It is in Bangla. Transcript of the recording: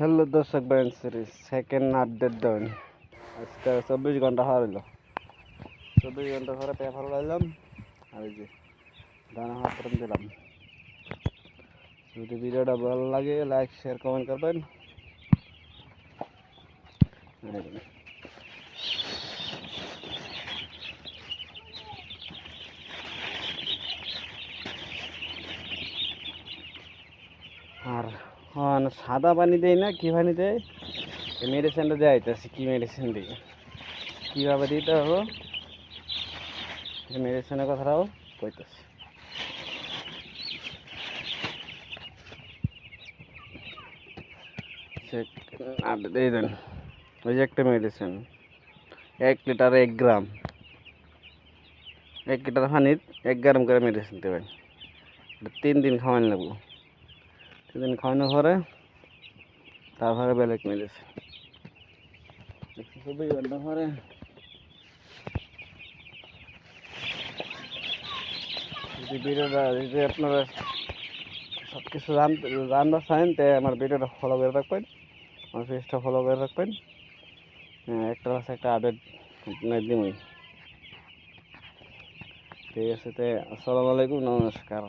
হ্যালো দর্শক band series second update down আজকে 24 ঘন্টা হইল 24 ঘন্টা পরে পেপার লাইলাম আর এই যে দানা হাতরম দিলাম। যদি ভিডিওটা ভালো লাগে লাইক শেয়ার কমেন্ট করবেন। আর সাদা পানি দেয় না, কি পানি দেয়, মেডিসিনটা দেওয়া হইতেছে। কি মেডিসিন দিই, কীভাবে দিতে হবে, মেডিসিনের কথাটাও কইতেছে। এই দেন, ওই যে একটা মেডিসিন 1 লিটারে 1 গ্রাম, 1 লিটার পানির 1 গ্রাম করে মেডিসিন দেবেন। 3 দিন খাওয়ানো লাগবো। 3 দিন খাওয়ানোর পরে তারপরে বেলেগ মেডিসিন। 24 ঘন্টা পরে যদি আপনারা সব কিছু জানতে চান তো আমার ভিডিওটা ফলো করে রাখবেন, আমার পেজটা ফলো করে রাখবেন। একটা আপডেট আপনার দিমই। ঠিক আছে, আসসালামু আলাইকুম, নমস্কার।